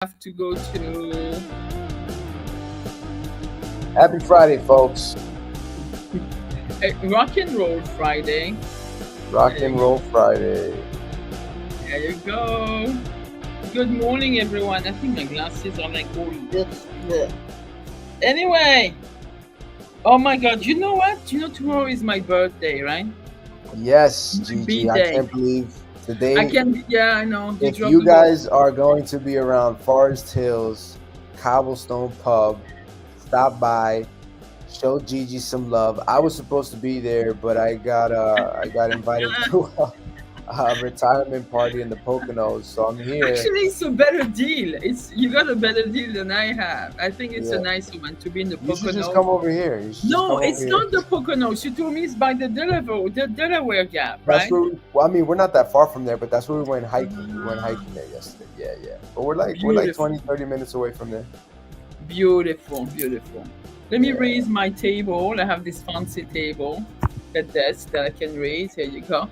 have to go to Happy Friday, folks. Rock and Roll Friday. Rock There and you, Roll Friday. there you go. Good morning, everyone. I think my glasses are like all this. Anyway, oh my God, you know what? You know tomorrow is my birthday, right? Yes, My Gigi, I B-day. can't believe I today. can, yeah, I know. You If dropped you the ball. guys are going to be around Forest Hills, Cobblestone Pub, stop by, show Gigi some love. I was supposed to be there, but I got invited to a retirement party in the Poconos, so I'm here. Actually, it's a better deal. It's you got a better deal than I have. I think it's a Yeah, nice one to be in the you should just Poconos. come over here. You should just No, come over it's here. not the Poconos. You told me it's by the Delaware Gap, That's right? where well, I mean, we're not that far from there, but that's where we went hiking. We went hiking there yesterday. Yeah, yeah. But we're like Beautiful, 20, 30 minutes away from there. beautiful, beautiful. Let me Yeah. raise my table. I have this fancy table, a desk that I can raise. Here you go.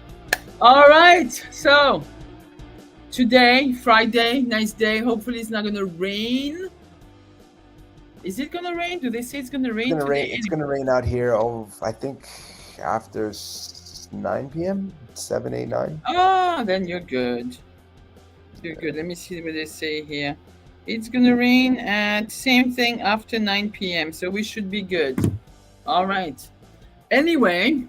All right. So today, Friday, nice day. Hopefully, it's not gonna rain. Is it gonna rain? Do they say it's gonna It's rain gonna today? rain. It's gonna rain out here. Oh, I think after 9 p.m., 7, 8, 9. Ah, then you're good. You're good. Let me see what they say here. It's gonna rain at same thing after 9 p.m. So we should be good. All right. Anyway,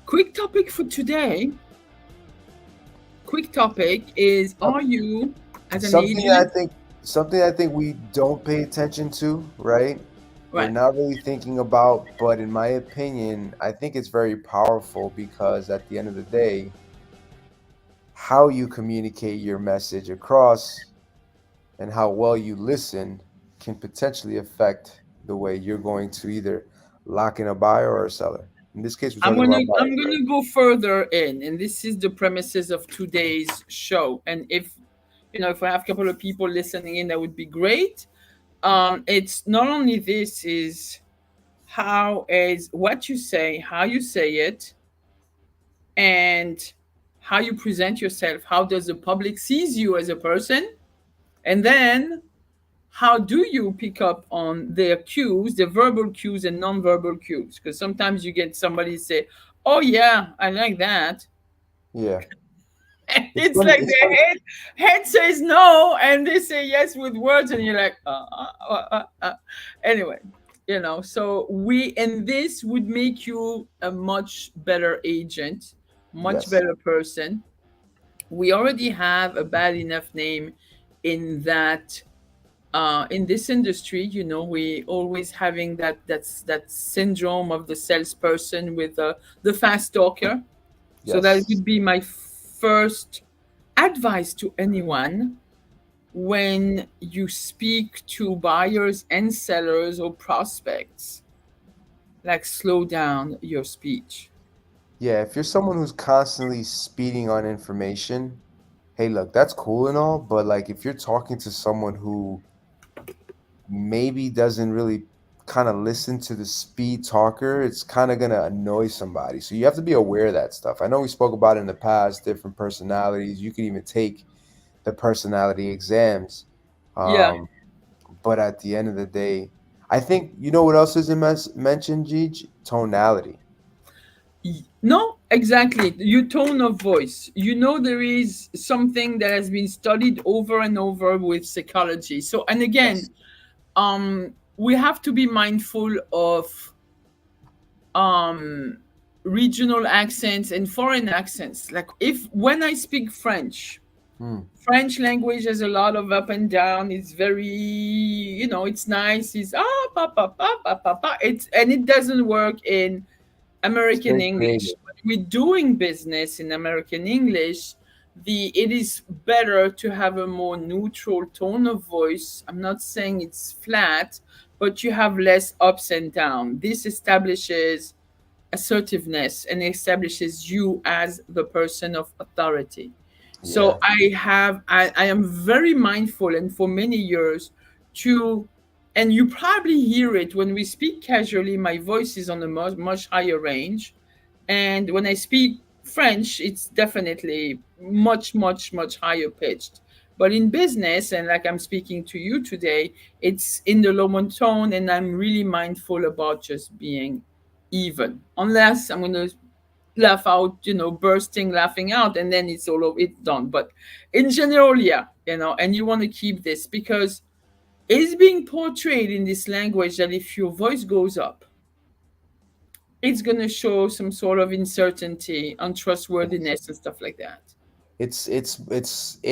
quick topic for today. Quick topic is: Uh, are you, as an something that I agent, think something I think we don't pay attention to, right? We're right? not really thinking about, but in my opinion, I think it's very powerful because at the end of the day, how you communicate your message across and how well you listen can potentially affect the way you're going to either lock in a buyer or a seller. In this case, we're I'm talking gonna about I'm buyers, right? gonna go further in, and this is the premises of today's show. And if I have a couple of people listening in, that would be great. It's not only this is how is what you say, how you say it, and how you present yourself. How does the public sees you as a person? And then how do you pick up on their cues, the verbal cues and non-verbal cues? Because sometimes you get somebody say, "Oh yeah, I like that." Yeah. And It's it's funny. like It's their funny. head says no, and they say yes with words, and you're like, anyway, so and this would make you a much better agent, much Yes. better person. We already have a bad enough name in that in this industry. We always having that syndrome of the salesperson with the fast talker. So that Yes. would be my first advice to anyone when you speak to buyers and sellers or prospects, like slow down your speech. Yeah. If you're someone who's constantly speeding on information, hey, look, that's cool and all, but like if you're talking to someone who maybe doesn't really kind of listen to the speed talker, it's kind of going to annoy somebody. So you have to be aware of that stuff. I know we spoke about it in the past, different personalities. You could even take the personality exams. Yeah. Um, but at the end of the day, I think, you know what else isn't mentioned, Gigi? Tonality. No, exactly. Your tone of voice. There is something that has been studied over and over with psychology. So, and again, Yes. we have to be mindful of um regional accents and foreign accents. Like if when I speak Hmm. French language has a lot of up and down. It's very, it's nice. It's pa pa pa pa pa pa. It doesn't work in It's American very English. creative. When we're doing business in American English, it is better to have a more neutral tone of voice. I'm not saying it's flat, but you have less ups and downs. This establishes assertiveness and establishes you as the person of authority. So Yeah. I am very mindful, and for many years, to and you probably hear it when we speak casually, my voice is on a much higher range, and when I speak French, it's definitely much higher pitched. But in business, and like I'm speaking to you today, it's in the low monotone, and I'm really mindful about just being even. Unless I'm going to laugh out, bursting, laughing out, and then it's all over, it's done. But in general, yeah, and you want to keep this because it's being portrayed in this language that if your voice goes up, it's going to show some sort of uncertainty, untrustworthiness, and stuff like that. It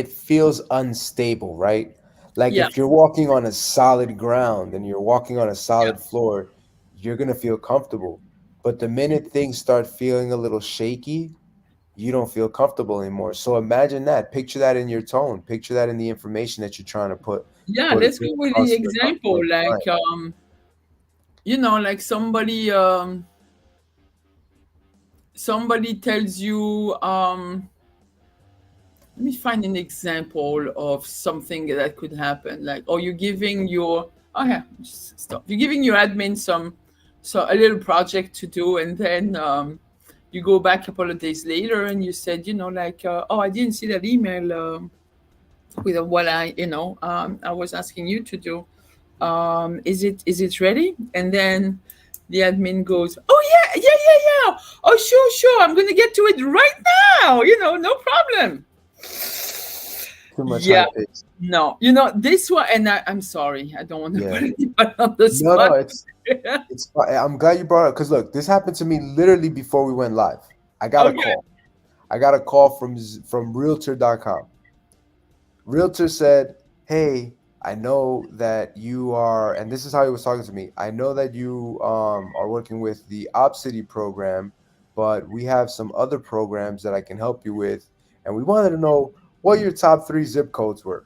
feels unstable, right? Like Yeah, if you're walking on a solid ground and you're walking on a yeah, solid floor, you're gonna feel comfortable. But the minute things start feeling a little shaky, you don't feel comfortable anymore. So imagine that. Picture that in your tone. Picture that in the information that you're trying to yeah. put Let's go put with the across to your example, customer like client. like somebody tells you, let me find an example of something that could happen. Like, oh, you're giving your, oh yeah, just stop. You're giving your admin so a little project to do, and then you go back a couple of days later and you said, like, oh, I didn't see that email with what I was asking you to do. Is it ready? And then the admin goes, oh yeah, yeah, yeah, yeah. Oh, sure, sure. I'm gonna get to it right now. No problem. Too much high Yeah, pitch. no, this one, and I'm sorry, I don't want to Yeah. put anybody on the No, spot. no, I'm glad you brought it up because look, this happened to me literally before we went live. I got a Okay, call. I got a call from realtor.com. Realtor said, "Hey, I know that you are," and this is how he was talking to me. "I know that you are working with the Obsidy program, but we have some other programs that I can help you with, and we wanted to know what your top 3 zip codes were.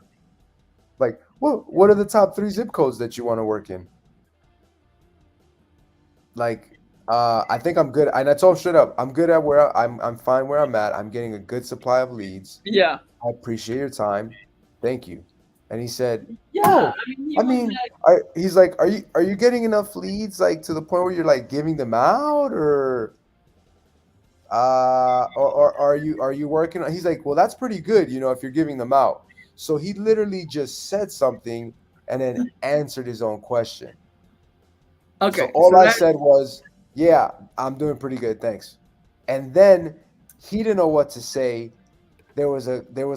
Like, what are the top 3 zip codes that you want to work in?" Like, I think I'm good. And I told him straight up, I'm good at where I'm fine where I'm at. I'm getting a good supply of leads. yeah, I appreciate your time. Thank you. And he said, yeah. "Oh, I mean, he I was mean, like, he's like, are you getting enough leads like to the point where you're like giving them out or are you working on?" He's like, "Well, that's pretty good, if you're giving them out." So he literally just said something and then answered his own question. So okay, all so I that, said was, "Yeah, I'm doing pretty good, thanks." And then he didn't know what to say. There was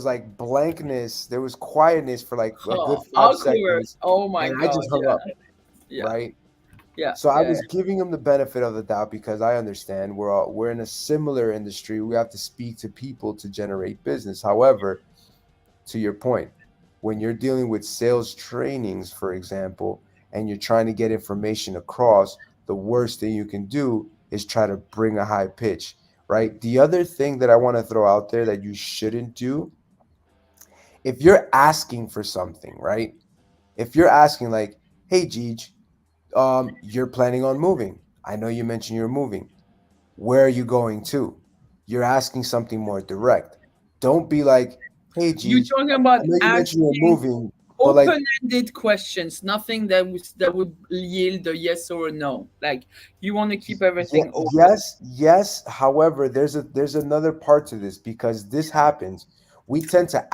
like blankness, there was quietness for like a good oh, 5 awkward. seconds, Oh my and I god, just hung yeah, up, yeah, right? yeah, So I yeah, was giving him the benefit of the doubt because I understand we're in a similar industry. We have to speak to people to generate business. However, to your point, when you're dealing with sales trainings, for example, and you're trying to get information across, the worst thing you can do is try to bring a high pitch, right? The other thing that I want to throw out there that you shouldn't do, if you're asking for something, right? If you're asking like, "Hey, Jeej, you're planning on moving. I know you mentioned you're moving. Where are you going to?" You're asking something more direct. Don't be like, "Hey, you're Jeej, talking I about know you mentioned you're asking moving, but like, open-ended questions, nothing that would yield a yes or a no. Like, you want to keep yeah, everything open. yes, yes. However, there's another part to this because this happens. We tend to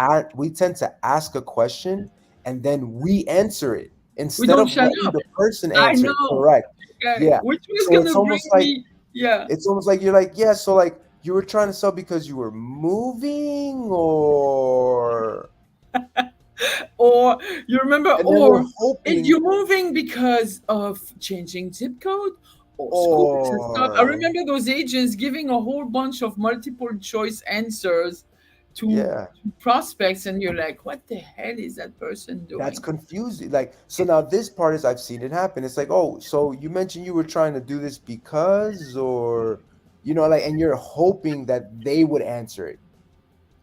ask a question and then we answer it We instead don't of shut letting up. the person I answer it. know. Correct. Okay, Yeah. which was So gonna bring me. Yeah. it's almost like you're like, "Yeah, so like you were trying to sell because you were moving or," Or you remember, and then we're or hoping, you're moving because of changing zip code or schools and stuff. I or remember those agents giving a whole bunch of multiple choice answers to yeah. prospects, and you're like, what the hell is that person That's doing? confusing. Like, so now this part is I've seen it happen. It's like, "Oh, so you mentioned you were trying to do this because, or, like, and you're hoping that they would answer it,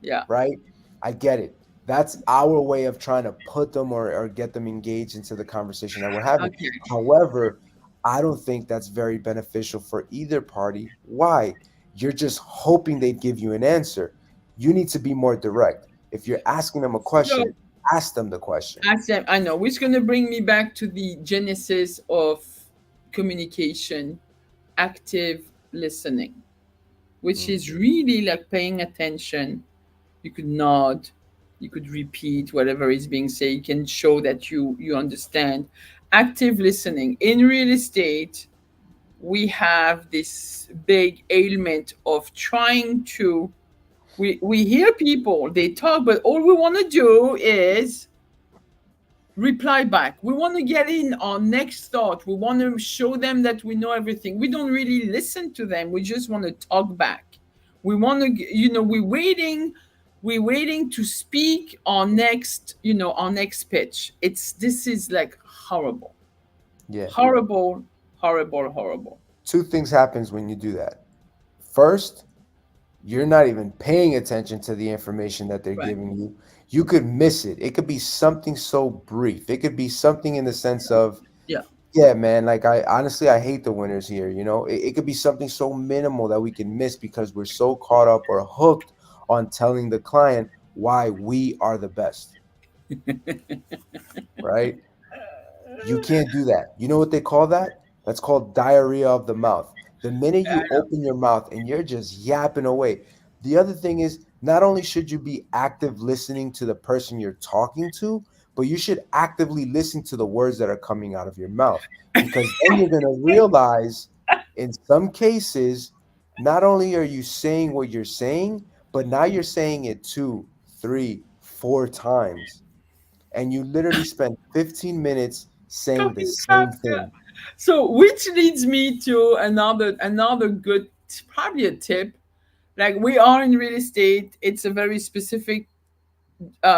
Yeah. right?" I get it. That's our way of trying to put them or get them engaged into the conversation that we're having. Okay. However, I don't think that's very beneficial for either party. Why? You're just hoping they'd give you an answer. You need to be more direct. If you're asking them a So question, ask them the question. ask them. I know, which is gonna bring me back to the genesis of communication, active listening, which is Mhm. really like paying attention. You could nod, You could repeat whatever is being said. You can show that you understand. Active listening. In real estate, we have this big ailment of trying to we hear people, they talk, but all we want to do is reply back. We want to get in our next thought. We want to show them that we know everything. We don't really listen to them. We just want to talk back. We want to, we're waiting to speak our next, our next pitch. This is like horrible, Yeah. horrible, horrible, horrible. Two things happens when you do that. First, you're not even paying attention to the information that they're Right. giving you. You could miss it. It could be something so brief. It could be something in the sense of, Yeah. yeah, man, like I honestly I hate the winners here, It could be something so minimal that we can miss because we're so caught up or hooked on telling the client why we are the best, right? You can't do that. You know what they call that? That's called diarrhea of the mouth. The minute you open your mouth and you're just yapping away. The other thing is, not only should you be active listening to the person you're talking to, but you should actively listen to the words that are coming out of your mouth. Because then you're going to realize in some cases, not only are you saying what you're saying, but now you're saying it two, three, four times. And you literally spend 15 minutes saying the Talking crap. same Yeah. thing. So, which leads me to another good, probably a tip. Like, we are in real estate. It's a very specific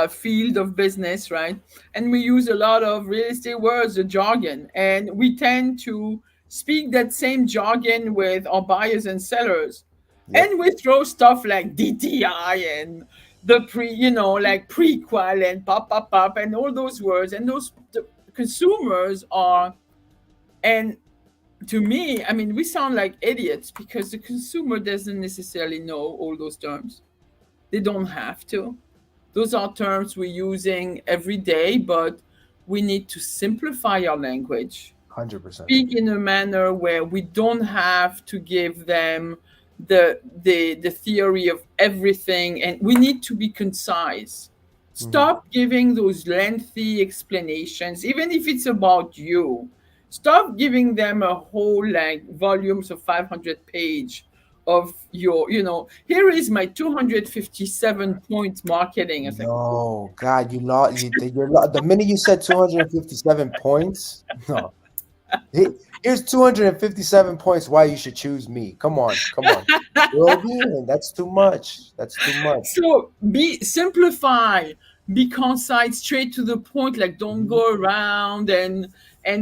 field of business, right? And we use a lot of real estate words, the jargon, and we tend to speak that same jargon with our buyers and sellers. Yep. And we throw stuff like DTI and like prequel and pop, and all those words. And those the consumers are, and to me, I mean, we sound like idiots because the consumer doesn't necessarily know all those terms. They don't have to. Those are terms we're using every day, but we need to simplify our language, 100%. speak in a manner where we don't have to give them the theory of everything, and we need to be concise. Hmm. Stop giving those lengthy explanations, even if it's about you. Stop giving them a whole like volumes of 500 page of here is my 257 point marketing. It's like, No, God, you lost. The minute you said 257 points, no. Here's 257 points why you should choose me. Come on, come on. Well, yeah, that's too much. That's too much. so be simplify, be concise, straight to the point. Like, don't Mhm. go around and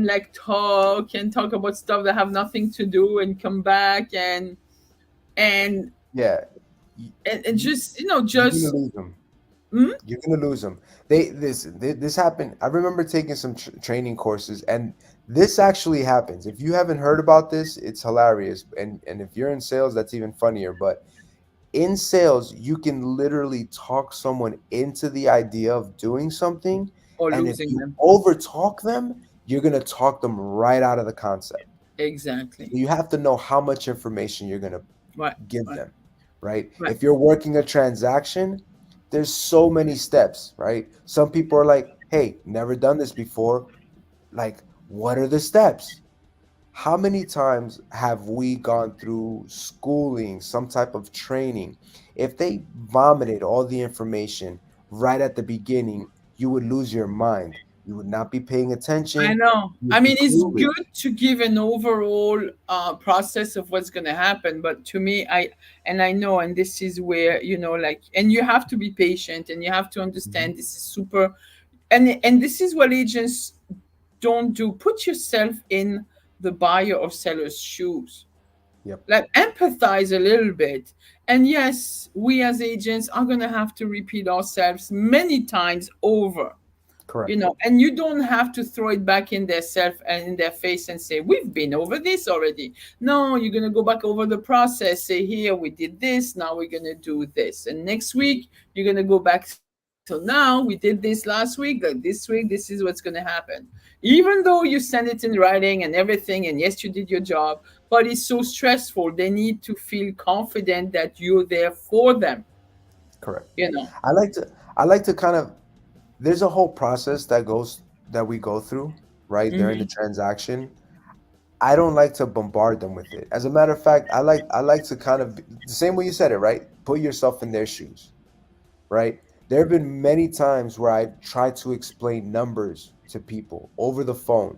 like talk about stuff that have nothing to do and come back and Yeah, you, and you, just you're gonna just lose them. mm? You're gonna lose them. This happened. I remember taking some training courses, and this actually happens. If you haven't heard about this, it's hilarious. And if you're in sales, that's even funnier. But in sales, you can literally talk someone into the idea of doing something, Or and if losing you them. over talk them, you're gonna talk them right out of the concept. Exactly. So you have to know how much information you're gonna Right. give Right. them, right? Right. If you're working a transaction, there's so many steps, right? Some people are like, hey, never done this before. Like, what are the steps? How many times have we gone through schooling, some type of training? If they vomited all the information right at the beginning, you would lose your mind. You would not be paying I attention. know. You I would be mean, it's clueless. good to give an overall process of what's going to happen, but to me, I know, and this is where like, and you have to be patient, and you have to Mhm. understand this is super, and this is what agents don't do. Put yourself in the buyer or seller's shoes. Yep, Like, empathize a little bit. And yes, we as agents are going to have to repeat ourselves many times over, correct. and you don't have to throw it back in their self and in their face and say, we've been over this already. No, you're going to go back over the process, say, here, we did this, now we're going to do this, and next week you're going to go back. So now we did this last week, like this week, this is what's going to happen. Even though you send it in writing and everything, and yes, you did your job, but it's so stressful. They need to feel confident that you're there for them Correct. you know I like to I like to kind of, there's a whole process that we go through, right, during the Hmm. transaction. I don't like to bombard them with it. As a matter of fact, I like to kind of the same way you said it, right? Put yourself in their shoes, right? There have been many times where I've tried to explain numbers to people over the phone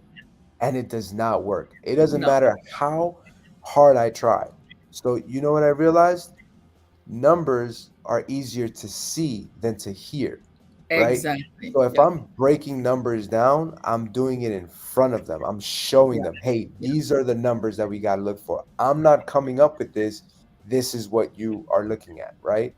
and it does not work. It doesn't No. matter how hard I try. So, you know what I realized? Numbers are easier to see than to hear, right? Exactly. So if Yeah. I'm breaking numbers down, I'm doing it in front of them. I'm showing Yeah. them, hey, Yeah. these are the numbers that we got to look for. I'm not coming up with this. This is what you are looking at, right?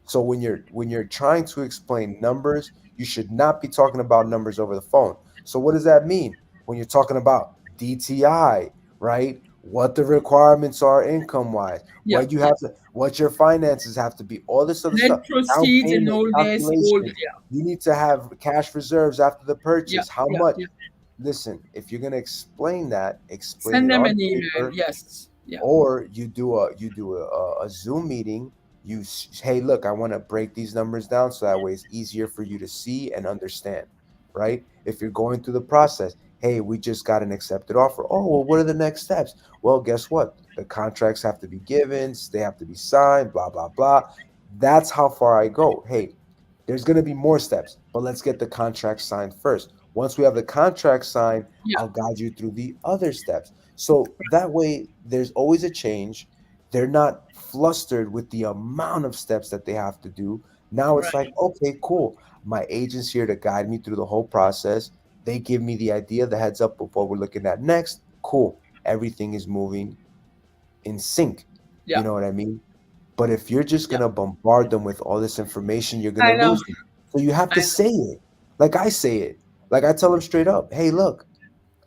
So when you're trying to explain numbers, you should not be talking about numbers over the phone. So what does that mean? When you're talking about DTI, right? What the requirements are income wise, Yeah. Yeah. what your finances have to be, all this other stuff, Net down proceeds and payment all this. All. calculations. Yeah. You need to have cash reserves after the Yeah. purchase. How Yeah. much? Yeah. Listen, if you're gonna explain that, explain Send it them on an email. paper, Yes. Yeah. or you do a Zoom meeting. Hey, look, I want to break these numbers down so that way it's easier for you to see and understand, right? If you're going through the process, hey, we just got an accepted offer. Oh, well, what are the next steps? Well, guess what? The contracts have to be given, they have to be signed, blah blah blah. That's how far I go. Hey, there's going to be more steps, but let's get the contract signed first. Once we have the contract signed, Yeah. I'll guide you through the other steps. So that way, there's always a change. They're not flustered with the amount of steps that they have to do. Now it's like, Right. okay, cool. My agent's here to guide me through the whole process. They give me the idea, the heads up of what we're looking at next. Cool. Everything is moving in sync. You Yeah. know what I mean? But if you're just Yeah. gonna bombard them with all this information, you're gonna I know. lose them. So you have I to know. say it. Like I say it. Like I tell them straight up, hey, look,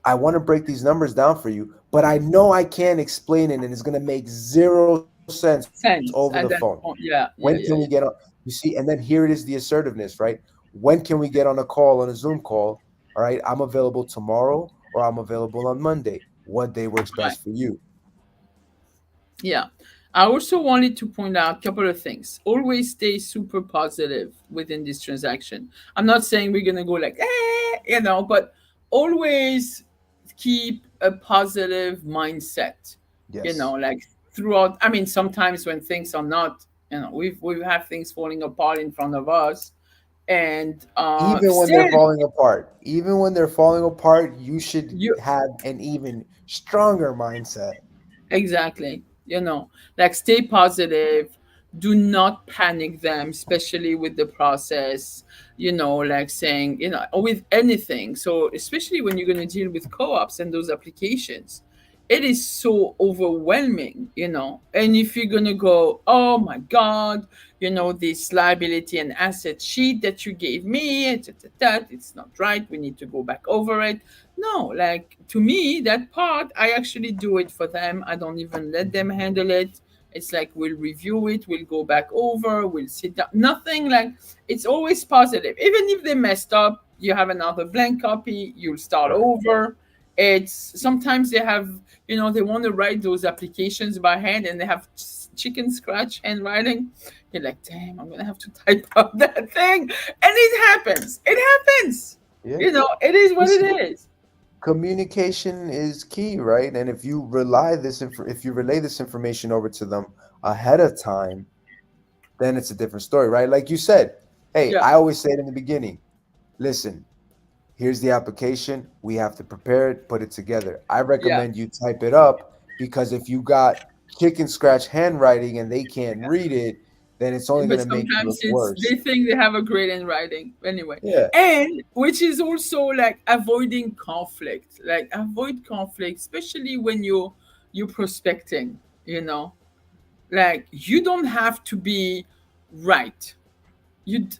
I want to break these numbers down for you, but I know I can't explain it and it's going to make zero sense over the phone. Sense at that When point. can we Yeah. get on? Yeah. Yeah. You Yeah. see, and then here it is the assertiveness, right? When can we get on a call, on a Zoom call? All right, I'm available tomorrow or I'm available on Monday. What day works best Right. for you? Yeah. I also wanted to point out a couple of things. Always stay super positive within this transaction. I'm not saying we're gonna go like, but always keep a positive mindset. Yes. Like throughout. I mean, sometimes when things are not, we've had things falling apart in front of us, and Even when they're still falling apart, even when they're falling apart, you should you have an even stronger mindset. exactly. Like stay positive. Do not panic them, especially with the process, like saying, or with anything. So, especially when you're going to deal with co ops and those applications, it is so overwhelming, And if you're going to go, oh my God, this liability and asset sheet that you gave me, it's not right. We need to go back over it. No, like to me, that part, I actually do it for them. I don't even let them handle it. It's like we'll review it, we'll go back over, we'll sit down. Nothing like it's always positive. Even if they messed up, you have another blank copy, you'll start Right. over. It's sometimes they have, they want to write those applications by hand and they have chicken scratch handwriting. You're like, damn, I'm gonna have to type up that thing. And it happens. It happens. Yeah. It is what it Listen, is. communication is key, right? And if you relay this information over to them ahead of time, then it's a different story, right? Like you said, hey, Yeah, I always say it in the beginning. Listen, here's the application. We have to prepare it, put it together. I yeah. recommend you type it up because if you got chicken scratch handwriting and they can't read it, then it's only going But to make you sometimes look it's worse. they think they have a great handwriting anyway. Yeah. And which is also like avoiding conflict. Like avoid conflict, especially when you're prospecting, you know. Like you don't have to be right.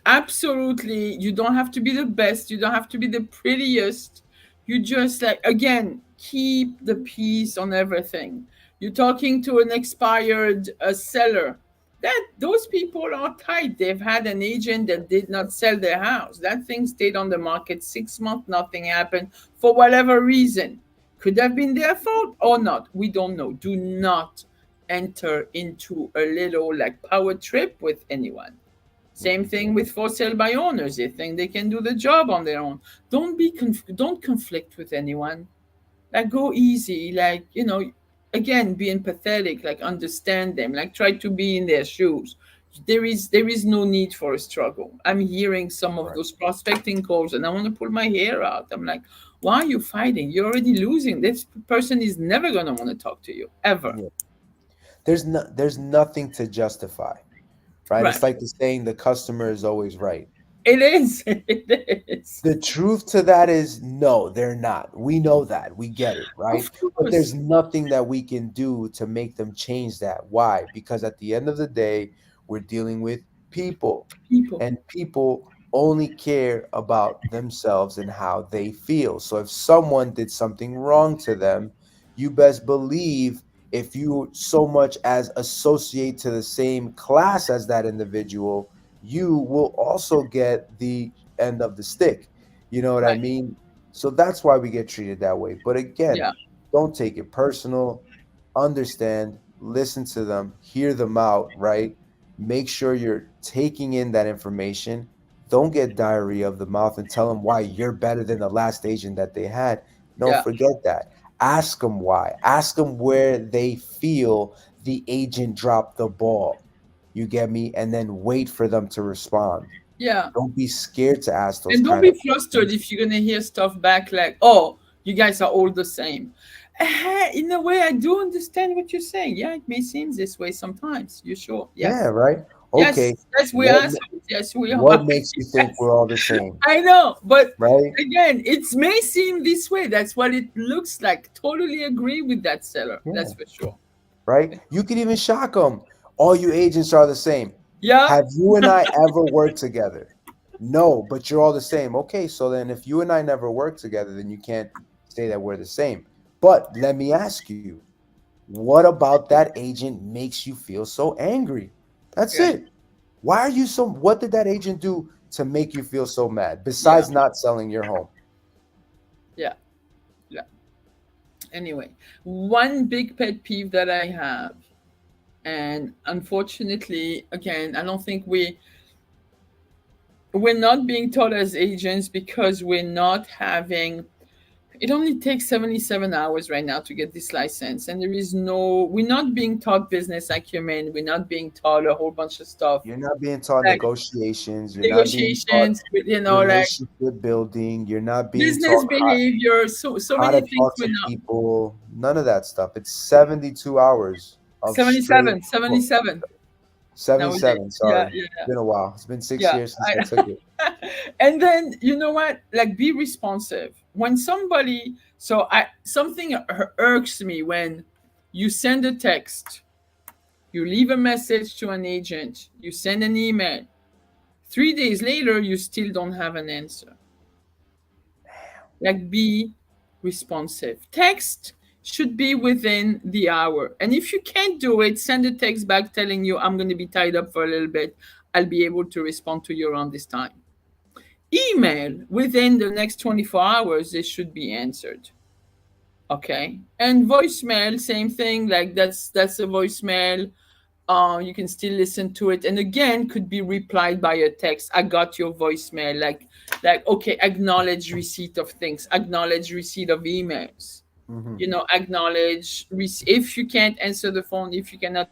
Absolutely, you don't have to be the best, you don't have to be the prettiest. You just like again keep the peace on everything. You're talking to an expired seller, that those people are tight. They've had an agent that did not sell their house, that thing stayed on the market 6 months, nothing happened for whatever reason. Could have been their fault or not, we don't know. Do not enter into a little like power trip with anyone. Same thing with for sale by owners. They think they can do the job on their own. Don't conflict with anyone. Like go easy. Like again, be empathetic. Like understand them. Like try to be in their shoes. There is no need for a struggle. I'm hearing some of Right. those prospecting calls, and I want to pull my hair out. I'm like, why are you fighting? You're already losing. This person is never gonna want to talk to you ever. Yeah. There's nothing to justify, right? Right. It's like the saying, the customer is always right. It is. It is. The truth to that is no, they're not. We know that. We get it, right? Of But there's course. nothing that we can do to make them change that. Why? Because at the end of the day, we're dealing with people, People. and people only care about themselves and how they feel. So if someone did something wrong to them, you best believe, if you so much as associate to the same class as that individual, you will also get the end of the stick. You know what I Right. mean? So that's why we get treated that way. But again, Yeah. don't take it personal. Understand, listen to them, hear them out, right? Make sure you're taking in that information. Don't get diarrhea of the mouth and tell them why you're better than the last agent that they had. No, Yeah. forget that. Ask them why. Ask them where they feel the agent dropped the ball. You get me? And then wait for them to respond. Yeah. Don't be scared to ask those And don't kind be of flustered questions. if you're gonna hear stuff back like, "Oh, you guys are all the same." In a way, I do understand what you're saying. Yeah, it may seem this way sometimes. You sure? Yeah, Yes. right? Okay. Yes. Yes, we What are. ma- Yes, we are. what makes you think Yes. we're all the same, I know, but right? again, it may seem this way. That's what it looks like. Totally agree with that seller. That's Yeah, for sure. right? You could even shock them. All you agents are the same. Yeah. Have you and I ever worked together? No, but you're all the same. Okay, so then if you and I never worked together, then you can't say that we're the same. But let me ask you, what about that agent makes you feel so angry? That's Right. it. Why are you so, what did that agent do to make you feel so mad Yeah. besides not selling your home? Yeah. Yeah. Anyway, one big pet peeve that I have, and unfortunately, again, I don't think we're not being taught as agents because we're not having. It only takes 77 hours right now to get this license, and there is no. We're not being taught business acumen. We're not being taught a whole bunch of stuff You're not being taught like negotiations. You're not being taught negotiations. Like relationship building. You're not being business taught behavior. So how many to things talk we're to not. people. None of that stuff. It's 72 hours of straight 77, book. 77 nowadays. 77, Yeah, sorry. yeah, It's been a while. It's been 6 yeah. years since I took it. And then you know what? Like be responsive when somebody. So I something irks me when you send a text, you leave a message to an agent, you send an email. 3 days later, you still don't have an answer. Like be responsive. Text should be within the hour. And if you can't do it, send a text back telling you I'm going to be tied up for a little bit. I'll be able to respond to you around this time. Email within the next 24 hours, it should be answered. Okay. And voicemail, same thing. Like that's a voicemail. You can still listen to it, and again could be replied by a text. I got your voicemail. Like okay, acknowledge receipt of things, acknowledge receipt of emails. Hmm. Acknowledge if you can't answer the phone, if you cannot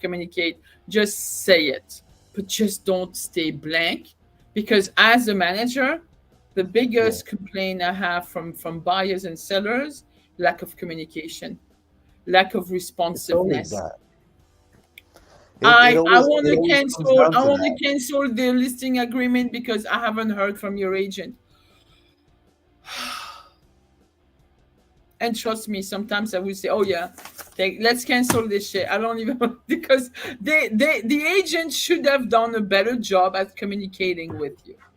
communicate, just say it, but just don't stay blank, because as a manager, the Yeah, biggest complaint I have from buyers and sellers, lack of communication, lack of it's always responsiveness. that. I I want It to always comes cancel. down I to want to that. cancel the listing agreement because I haven't heard from your agent. And trust me, sometimes I will say, "Oh yeah, let's cancel this shit." I don't even because the agent should have done a better job at communicating with you. Correct.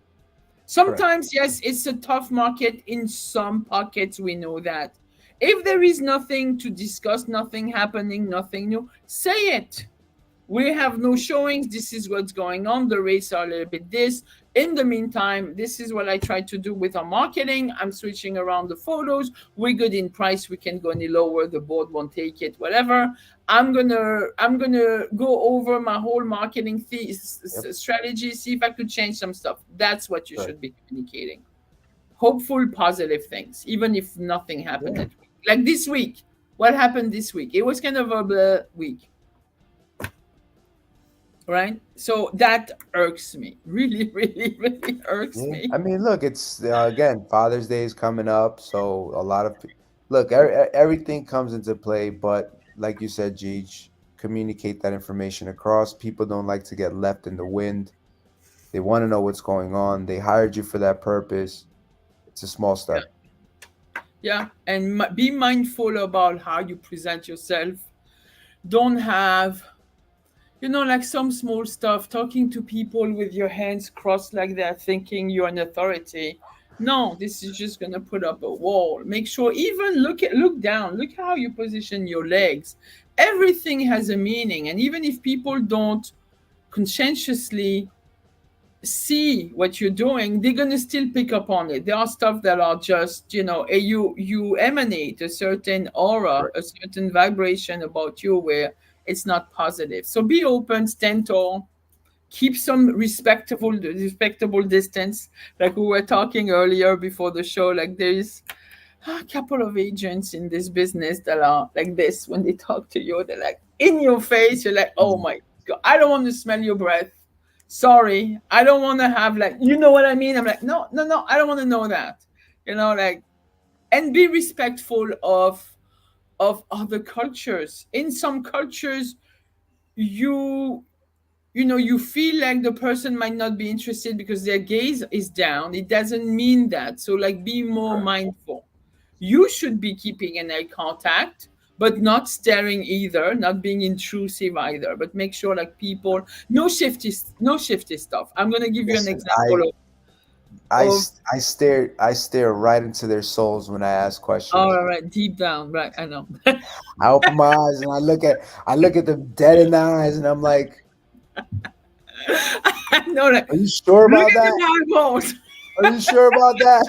Sometimes, yes, it's a tough market in some pockets. We know that. If there is nothing to discuss, nothing happening, nothing new, say it. We have no showings. This is what's going on. The rates are a little bit this. In the meantime, this is what I try to do with our marketing. I'm switching around the photos. We're good in price. We can go any lower. The board won't take it. Whatever. I'm gonna go over my whole marketing Yep. strategy. See if I could change some stuff. That's what you Right. should be communicating. Hopeful, positive things, even if nothing happened Yeah. that week. Like this week. What happened this week? It was kind of a blah week, right? So that irks me. Really, really, really irks Yeah. me. I mean, look, it's again, Father's Day is coming up, so a lot of look, everything comes into play, but like you said, Gigi, communicate that information across. People don't like to get left in the wind. They want to know what's going on. They hired you for that purpose. It's a small Yeah. step. Yeah. And be mindful about how you present yourself. Don't have, like some small stuff, talking to people with your hands crossed like they're thinking you're an authority. No, this is just gonna put up a wall. Make sure, even look down, look how you position your legs. Everything has a meaning, and even if people don't conscientiously see what you're doing, they're gonna still pick up on it. There are stuff that are just, you emanate a certain aura, Right. a certain vibration about you where it's not positive. So be open, stand tall, keep some respectable distance. Like we were talking earlier before the show, like there's a couple of agents in this business that are like this. When they talk to you, they're like in your face. You're like, oh Mhm. my god, I don't want to smell your breath. Sorry, I don't want to have, like, you know what I mean. I'm like, no, no, no, I don't want to know that. Like, and be respectful of other cultures. In some cultures, you you feel like the person might not be interested because their gaze is down. It doesn't mean that. So, like, be more Right. mindful. You should be keeping an eye contact, but not staring either, not being intrusive either. But make sure, like, people, no shifty stuff. I'm gonna give you an Listen, example of I stare right into their souls when I ask questions. all right, deep down, right? I know. I open my eyes and I look at them dead in the eyes and I'm like, I know, like, "Are you sure look about at that? the eyeballs. Are you sure about that?"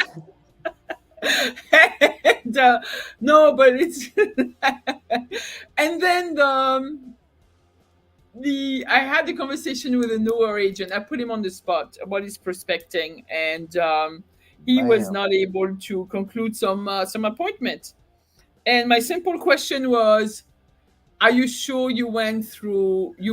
And, no, but it's and then the I had the conversation with a newer agent. I put him on the spot about his prospecting, and he was Bam. not able to conclude some appointment. And my simple question was, "Are you sure you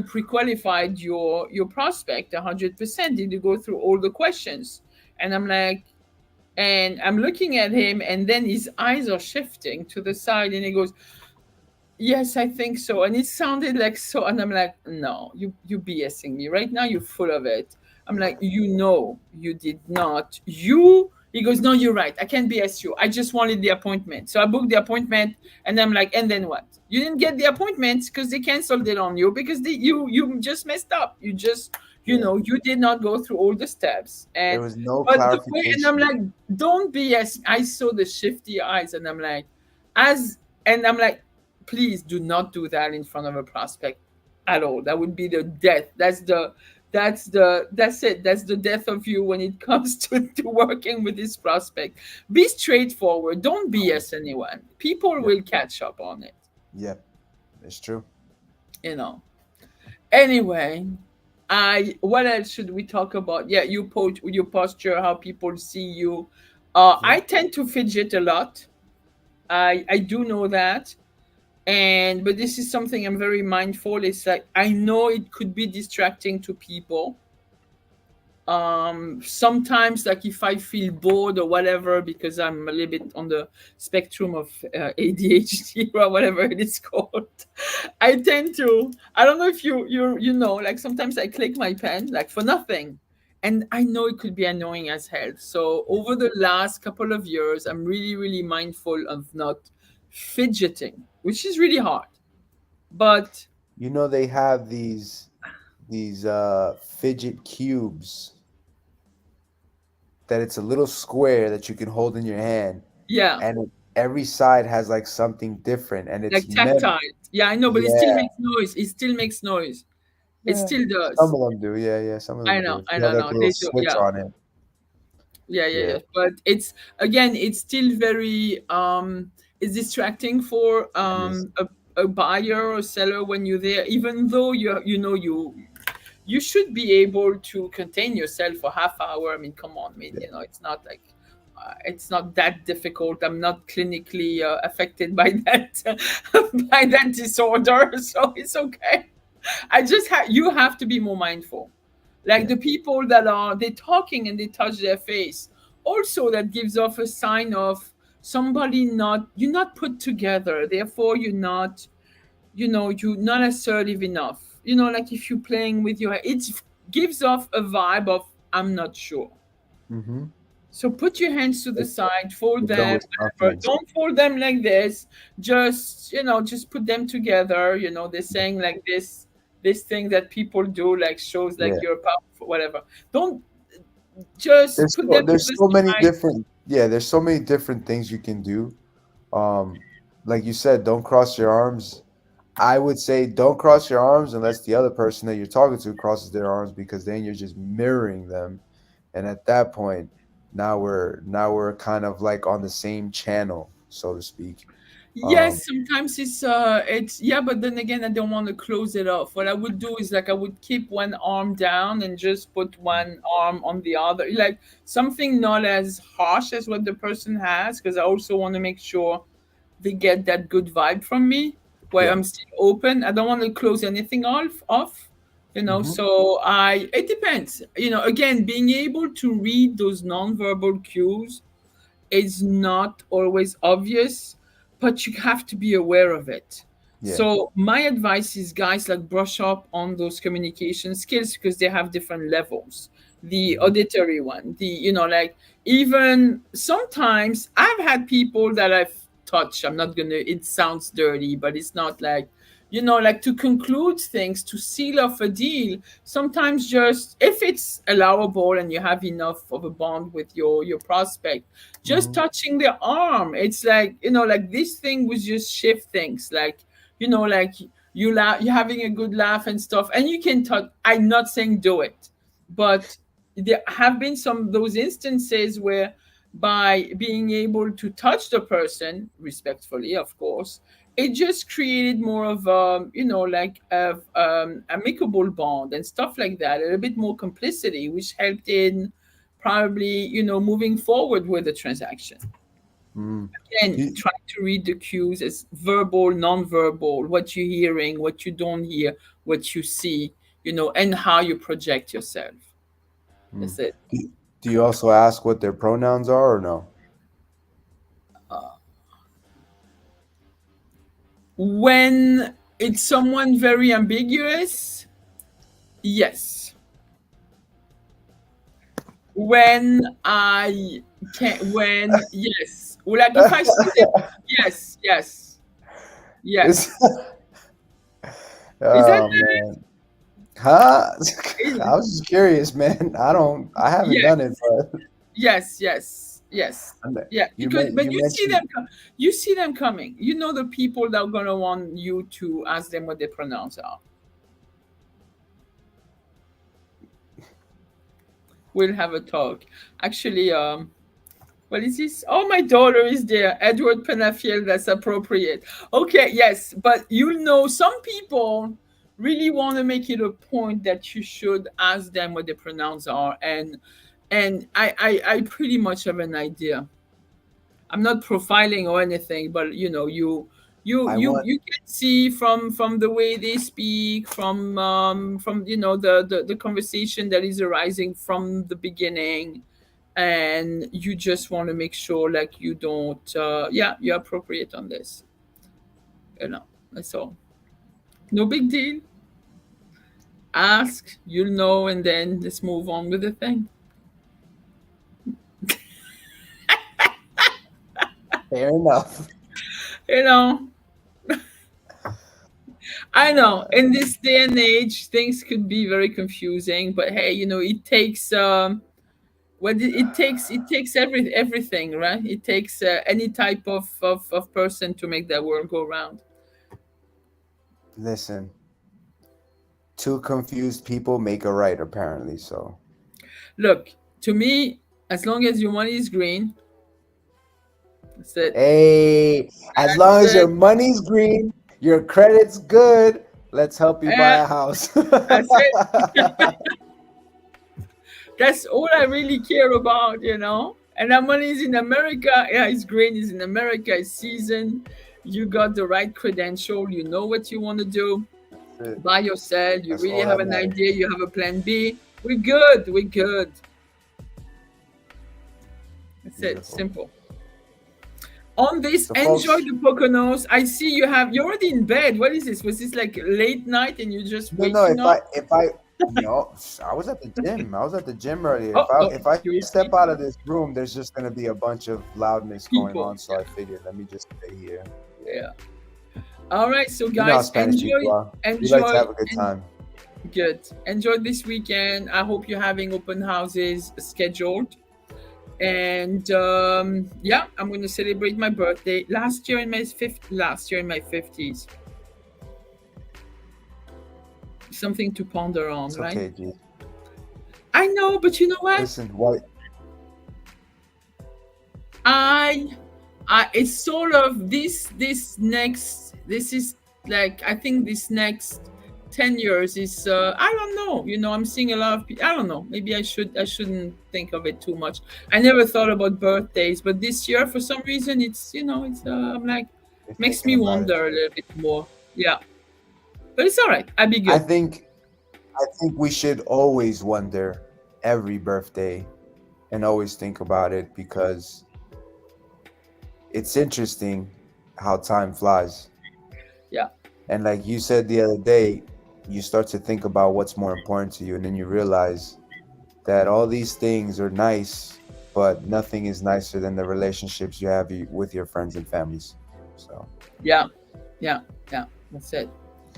pre-qualified your prospect 100%? Did you go through all the questions?" And I'm looking at him, and then his eyes are shifting to the side, and he goes, "Yes, I think so." And it sounded like so, and I'm like, "No, you BSing me right now. You're full of it." I'm like, you did not. He goes, "No, you're right. I can't BS you. I just wanted the appointment, so I booked the appointment." And I'm like, "And then what? You didn't get the appointment because they canceled it on you because you just messed up. You just." Yeah. You did not go through all the steps, There and was no but the way, and I'm clarification. like, don't BS. I saw the shifty eyes, and I'm like, as and I'm like, please do not do that in front of a prospect at all. That would be the death. That's the death of you when it comes to working with this prospect. Be straightforward. Don't BS anyone. People Yep. will catch up on it, Yep. It's true. you know. Anyway, I what else should we talk about? Yeah, your posture, how people see you. Yeah. I tend to fidget a lot. I do know that. And but this is something I'm very mindful. It's like I know it could be distracting to people. Sometimes, like, if I feel bored or whatever, because I'm a little bit on the spectrum of ADHD or whatever it is called, I tend to, I don't know if like, sometimes I click my pen like for nothing, and I know it could be annoying as hell. So over the last couple of years, I'm really, really mindful of not fidgeting, which is really hard. But You know they have these fidget cubes that it's a little square that you can hold in your hand yeah, and every side has like something different and it's like meant tactile. Yeah, I know, but it still yeah, makes noise. It still makes noise. It Yeah, still some does. of them do. Yeah, yeah, some of I them know, do. I You have know, like no, a little they do. switch Yeah, on it. yeah, yeah, Yeah. yeah. But it's again, it's still very it's distracting for It is. a buyer or seller when you're there, even though you should be able to contain yourself for half hour. I mean, come on, I mean, Yeah. it's not like it's not that difficult. I'm not clinically affected by that by that disorder, so it's okay. You have to be more mindful. Like Yeah. the people that are they talking and they touch their face, also that gives off a sign of somebody not you're not put together. Therefore, you're not assertive enough. Like if you're playing with your, it gives off a vibe of I'm not sure. Mm-hmm. So put your hands to the Like side, fold you go them, with whatever. confidence. Don't fold them like this. Just put them together. They're saying like this thing that people do, like shows like Yeah. you're powerful, whatever. Don't just put them to There's the so many side. different, yeah, there's so many different things you can do. Um, like you said, don't cross your arms. I would say don't cross your arms unless the other person that you're talking to crosses their arms, because then you're just mirroring them. And at that point, now we're kind of like on the same channel, so to speak. Um, Yes, sometimes it's yeah, but then again, I don't want to close it off. What I would do is like I would keep one arm down and just put one arm on the other, like something not as harsh as what the person has, because I also want to make sure they get that good vibe from me, where yeah. I'm still open. I don't want to close anything off. Hmm. So it depends. Again, being able to read those nonverbal cues is not always obvious, but you have to be aware of it. Yeah. So my advice is, guys, like brush up on those communication skills because they have different levels. The Hmm. auditory one, like even sometimes I've had people that I've touched. I'm not gonna. It sounds dirty, but it's not like like to conclude things, to seal off a deal. Sometimes just if it's allowable and you have enough of a bond with your prospect, just Hmm. touching their arm, it's like like this thing was just shift things, like like you're having a good laugh and stuff, and you can touch. I'm not saying do it, but there have been some those instances where by being able to touch the person respectfully, of course, it just created more of like a amicable bond and stuff like that, a little bit more complicity, which helped in probably moving forward with the transaction. Hmm. And trying to read the cues as verbal, non-verbal, what you're hearing, what you don't hear, what you see, and how you project yourself. Hmm. That's it. Do you also ask what their pronouns are or no? When it's someone very ambiguous, yes. When yes, well, like if I see them, yes, yes, It's, yes. Is that oh man. Huh? is, I was just curious, man. I haven't done it, yes, but yes, yes, yes, yeah? Because but you you see mentioned. you see them coming. The people that are gonna want you to ask them what they pronounce are. We'll have a talk. Actually, what is this? Oh, my daughter is there. Edward Penafiel, that's appropriate. Okay, yes, but some people really want to make it a point that you should ask them what the pronouns are, and I pretty much have an idea. I'm not profiling or anything, but I want. you can see from the way they speak, from the conversation that is arising from the beginning, and you just want to make sure like you don't yeah, you're appropriate on this. That's all. No big deal. Ask, you'll know, and then let's move on with the thing. Fair enough. you know I know in this day and age things could be very confusing, but hey, it takes it takes everything, right? It takes any type of person to make that world go round. Listen, two confused people make a right, apparently. So, Look, to me, as long as your money is green, that's it. hey, as That's long as your it. money's green, your credit's good, let's help you buy Eh, a house. that's it. That's all I really care about, you know. And that money is in America. Yeah, it's green. It's in America. It's seasoned. You got the right credential. You know what you want to do. That's it. Buy or sell. You That's really all have that an matters. idea. You have a plan B. We're good. We're good. That's it. Beautiful. Simple. On this, So, enjoy folks, the Poconos. I see you're already in bed. What is this? Was this like late night and you're just no, waking up? no, I was at the gym. I was at the gym earlier. Oh, oh, If I you're step out of sleeping. this room, there's just gonna be a bunch of loudness going People. on. So I figured, let me just stay here. Yeah. All right. So You know how guys, Spanish people are. We like to enjoy, have a good time. good. Enjoy this weekend. I hope you're having open houses scheduled. And yeah, I'm gonna celebrate my birthday. Last year in my 50s. Something to ponder on, It's right? okay, G. I know, but you know what? Listen, what? I it's sort of this is like I think this next 10 years is I don't know, you know, I'm seeing a lot of people. I don't know, maybe I shouldn't think of it too much. I never thought about birthdays, but this year for some reason it's, you know, it's I'm like, You're makes thinking me about it. wonder a little bit more. Yeah, but it's all right, I'll be I good. think I think we should always wonder every birthday and always think about it because it's interesting how time flies. Yeah, And like you said the other day, you start to think about what's more important to you, and then you realize that all these things are nice, but nothing is nicer than the relationships you have with your friends and families. So, yeah, yeah, yeah, that's it.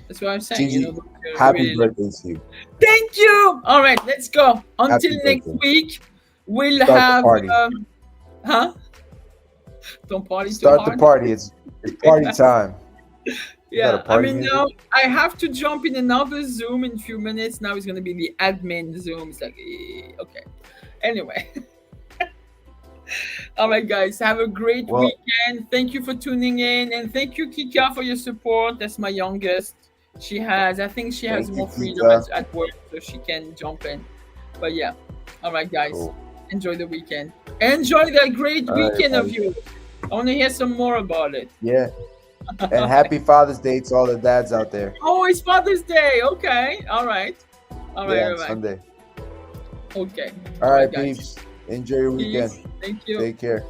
That's what I'm saying, you know, Gigi, those are happy really. birthday to you. Thank you. All right, let's go. Until Happy next birthday. week, we'll Start the have party. huh? Don't party too Start the hard. party. It's party time. You got a Yeah, I party mean music? now I have to jump in another Zoom in a few minutes. Now it's gonna be the admin Zoom. It's like okay. Anyway, all right, guys, have a great Well, weekend. Thank you for tuning in, and thank you, Kika, for your support. That's my youngest. I think she has thank you, more freedom Kika. at work, so she can jump in. But yeah, all right, guys, Cool. enjoy the weekend. Enjoy that great All right, weekend of buddy. yours. I want to hear some more about it. Yeah. And Okay. happy Father's Day to all the dads out there. Oh, it's Father's Day. Okay. All right. All right. Yeah, All on right. Sunday. Okay. All All right, right, guys. peeps. Enjoy your weekend. Peace. Thank you. Take care.